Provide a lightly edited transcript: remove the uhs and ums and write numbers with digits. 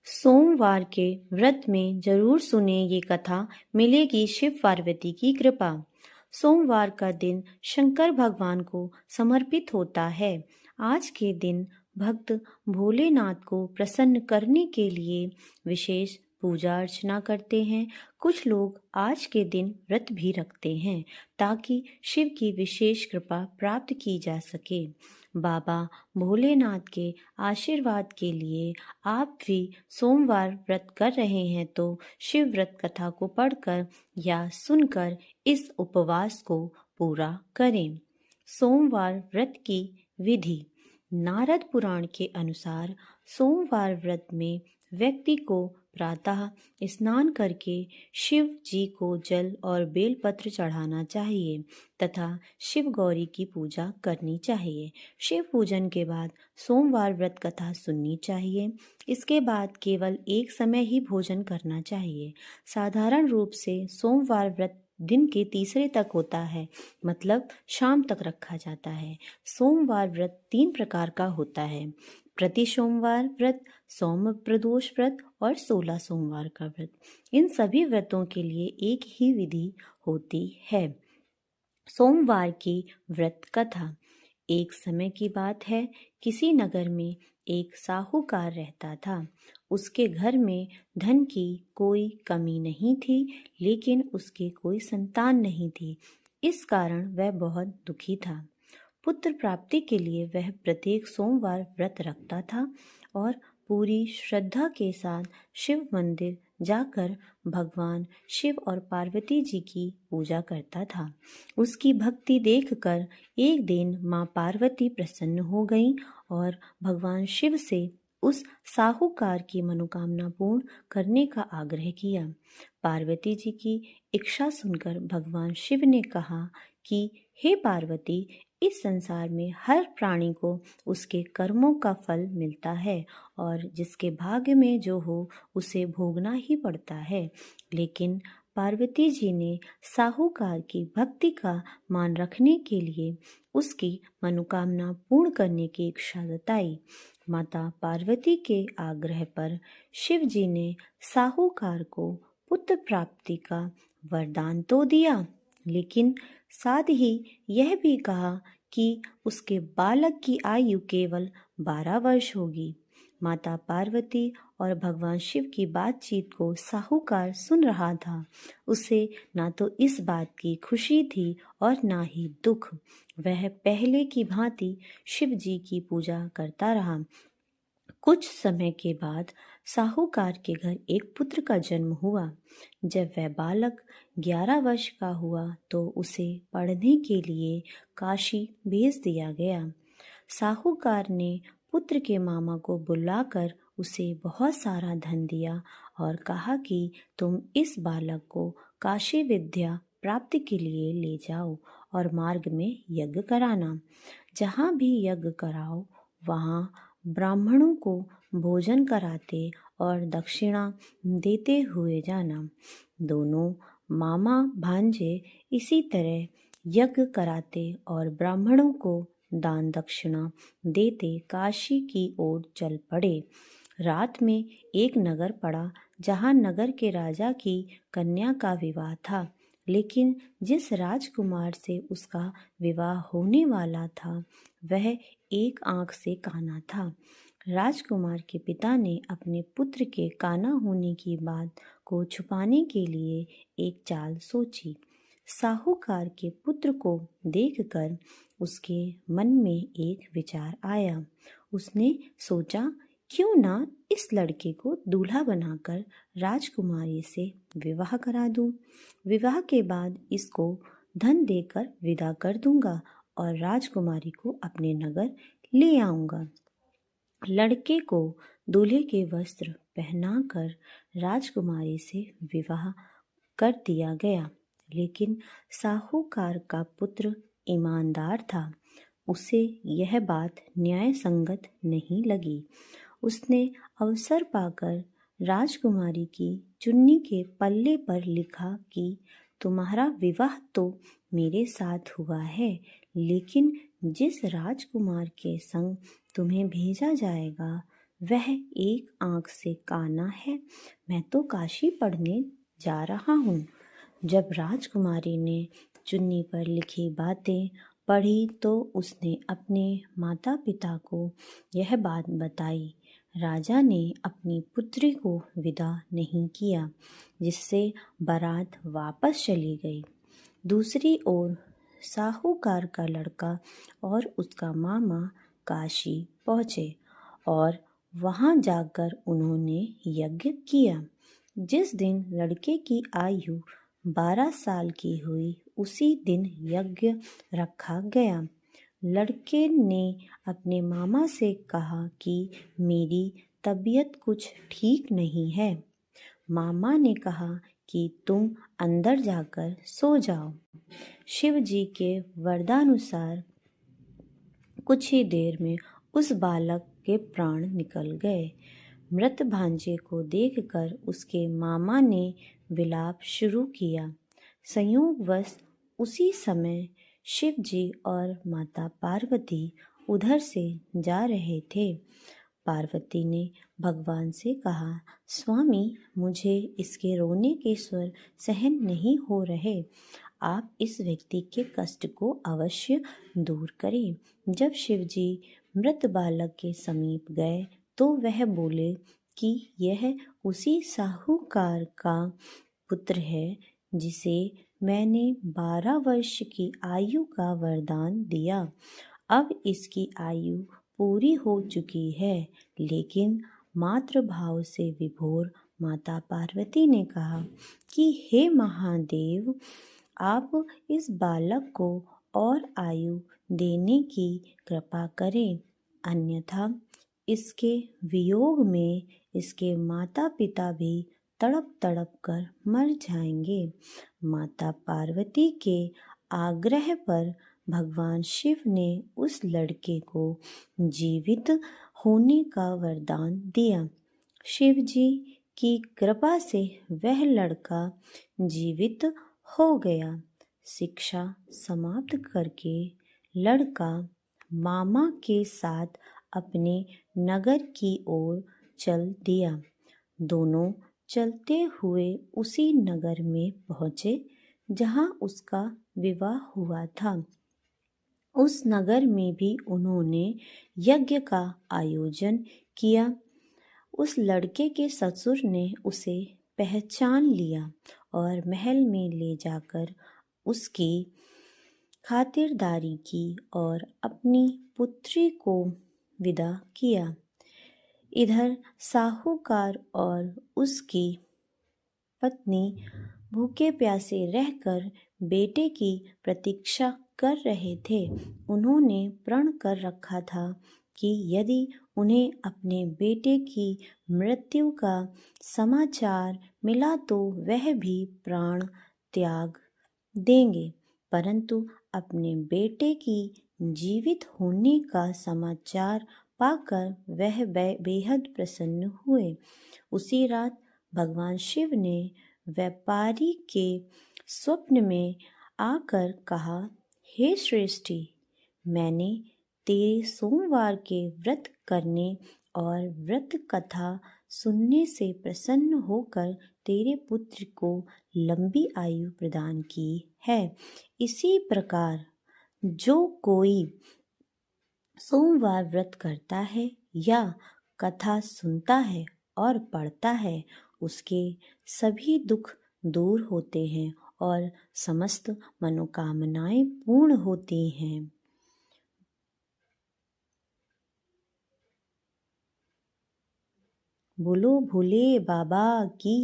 सोमवार के व्रत में जरूर सुने ये कथा, मिलेगी शिव पार्वती की कृपा। सोमवार का दिन शंकर भगवान को समर्पित होता है। आज के दिन भक्त भोलेनाथ को प्रसन्न करने के लिए विशेष पूजा अर्चना करते हैं। कुछ लोग आज के दिन व्रत भी रखते हैं ताकि शिव की विशेष कृपा प्राप्त की जा सके। बाबा भोलेनाथ के आशीर्वाद के लिए आप भी सोमवार व्रत कर रहे हैं तो शिव व्रत कथा को पढ़कर या सुनकर इस उपवास को पूरा करें। सोमवार व्रत की विधि। नारद पुराण के अनुसार सोमवार व्रत में व्यक्ति को प्रातः स्नान करके शिव जी को जल और बेलपत्र चढ़ाना चाहिए तथा शिव गौरी की पूजा करनी चाहिए। शिव पूजन के बाद सोमवार व्रत कथा सुननी चाहिए। इसके बाद केवल एक समय ही भोजन करना चाहिए। साधारण रूप से सोमवार व्रत दिन के तीसरे तक होता है, मतलब शाम तक रखा जाता है। सोमवार व्रत 3 प्रकार का होता है: प्रति सोमवार व्रत, सोम प्रदोष व्रत और 16 सोमवार का व्रत। इन सभी व्रतों के लिए एक ही विधि होती है। सोमवार की व्रत कथा। एक समय की बात है, किसी नगर में एक साहूकार रहता था। उसके घर में धन की कोई कमी नहीं थी, लेकिन उसके कोई संतान नहीं थी। इस कारण वह बहुत दुखी था। पुत्र प्राप्ति के लिए वह प्रत्येक सोमवार व्रत रखता था और पूरी श्रद्धा के साथ शिव मंदिर जाकर भगवान शिव और पार्वती जी की पूजा करता था। उसकी भक्ति देखकर एक दिन माँ पार्वती प्रसन्न हो गईं और भगवान शिव से उस साहूकार की मनोकामना पूर्ण करने का आग्रह किया। पार्वती जी की इच्छा सुनकर भगवान शिव ने कहा कि हे पार्वती, इस संसार में हर प्राणी को उसके कर्मों का फल मिलता है और जिसके भाग्य में जो हो उसे भोगना ही पड़ता है। लेकिन पार्वती जी ने साहूकार की भक्ति का मान रखने के लिए उसकी मनोकामना पूर्ण करने की इच्छा जताई। माता पार्वती के आग्रह पर शिव जी ने साहूकार को पुत्र प्राप्ति का वरदान तो दिया, लेकिन साथ ही यह भी कहा कि उसके बालक की आयु केवल 12 वर्ष होगी। माता पार्वती और भगवान शिव की बातचीत को साहूकार सुन रहा था। उसे ना तो इस बात की खुशी थी और ना ही दुख। वह पहले की भांति शिव जी की पूजा करता रहा। कुछ समय के बाद साहूकार के घर एक पुत्र का जन्म हुआ। जब वह बालक 11 वर्ष का हुआ तो उसे पढ़ने के लिए काशी भेज दिया गया। साहूकार ने पुत्र के मामा को बुलाकर उसे बहुत सारा धन दिया और कहा कि तुम इस बालक को काशी विद्या प्राप्ति के लिए ले जाओ और मार्ग में यज्ञ कराना। जहाँ भी यज्ञ कराओ वहाँ ब्राह्मणों को भोजन कराते और दक्षिणा देते हुए जाना। दोनों मामा भांजे इसी तरह यज्ञ कराते और ब्राह्मणों को दान दक्षिणा देते काशी की ओर चल पड़े। रात में एक नगर पड़ा जहाँ नगर के राजा की कन्या का विवाह था, लेकिन जिस राजकुमार से उसका विवाह होने वाला था वह एक आंख से काना था। राजकुमार के पिता ने अपने पुत्र के काना होने की बात को छुपाने के लिए एक चाल सोची। साहूकार के पुत्र को देखकर उसके मन में एक विचार आया। उसने सोचा, क्यों ना इस लड़के को दूल्हा बनाकर राजकुमारी से विवाह करा दूं। विवाह के बाद इसको धन देकर विदा कर दूंगा और राजकुमारी को अपने नगर ले आऊंगा। लड़के को दूल्हे के वस्त्र पहनाकर राजकुमारी से विवाह कर दिया गया, लेकिन साहूकार का पुत्र ईमानदार था। उसे यह बात न्याय संगत नहीं लगी। उसने अवसर पाकर राजकुमारी की चुन्नी के पल्ले पर लिखा कि तुम्हारा विवाह तो मेरे साथ हुआ है, लेकिन जिस राजकुमार के संग तुम्हें भेजा जाएगा वह एक आंख से काना है, मैं तो काशी पढ़ने जा रहा हूँ। जब राजकुमारी ने चुन्नी पर लिखी बातें पढ़ी तो उसने अपने माता पिता को यह बात बताई। राजा ने अपनी पुत्री को विदा नहीं किया, जिससे बारात वापस चली गई। दूसरी ओर साहूकार का लड़का और उसका मामा काशी पहुँचे और वहाँ जाकर उन्होंने यज्ञ किया। जिस दिन लड़के की आयु 12 साल की हुई, उसी दिन यज्ञ रखा गया। लड़के ने अपने मामा से कहा कि मेरी तबीयत कुछ ठीक नहीं है। मामा ने कहा कि तुम अंदर जाकर सो जाओ। शिव जी के वरदानुसार कुछ ही देर में उस बालक के प्राण निकल गए। मृत भांजे को देखकर उसके मामा ने विलाप शुरू किया। संयोगवश उसी समय शिव जी और माता पार्वती उधर से जा रहे थे। पार्वती ने भगवान से कहा, स्वामी, मुझे इसके रोने के स्वर सहन नहीं हो रहे। आप इस व्यक्ति के कष्ट को अवश्य दूर करें। जब शिव जी मृत बालक के समीप गए तो वह बोले कि यह उसी साहूकार का पुत्र है जिसे मैंने 12 वर्ष की आयु का वरदान दिया। अब इसकी आयु पूरी हो चुकी है। लेकिन मातृभाव से विभोर माता पार्वती ने कहा कि हे महादेव, आप इस बालक को और आयु देने की कृपा करें, अन्यथा इसके वियोग में इसके माता पिता भी तड़प तड़प कर मर जाएंगे। माता पार्वती के आग्रह पर भगवान शिव ने उस लड़के को जीवित होने का वरदान दिया। शिव जी की कृपा से वह लड़का जीवित हो गया। शिक्षा समाप्त करके लड़का मामा के साथ अपने नगर की ओर चल दिया। दोनों चलते हुए उसी नगर में पहुँचे जहाँ उसका विवाह हुआ था। उस नगर में भी उन्होंने यज्ञ का आयोजन किया। उस लड़के के ससुर ने उसे पहचान लिया और महल में ले जाकर उसकी खातिरदारी की और अपनी पुत्री को विदा किया। इधर साहूकार और उसकी पत्नी भूखे प्यासे रहकर बेटे की प्रतीक्षा कर रहे थे। उन्होंने प्रण कर रखा था कि यदि उन्हें अपने बेटे की मृत्यु का समाचार मिला तो वह भी प्राण त्याग देंगे, परंतु अपने बेटे की जीवित होने का समाचार पाकर वह बेहद प्रसन्न हुए। उसी रात भगवान शिव ने व्यापारी के स्वप्न में आकर कहा, हे श्रेष्ठी, मैंने तेरे सोमवार के व्रत करने और व्रत कथा सुनने से प्रसन्न होकर तेरे पुत्र को लंबी आयु प्रदान की है। इसी प्रकार जो कोई सोमवार व्रत करता है या कथा सुनता है और पढ़ता है, उसके सभी दुख दूर होते हैं और समस्त मनोकामनाएं पूर्ण होती हैं। बोलो भोले बाबा की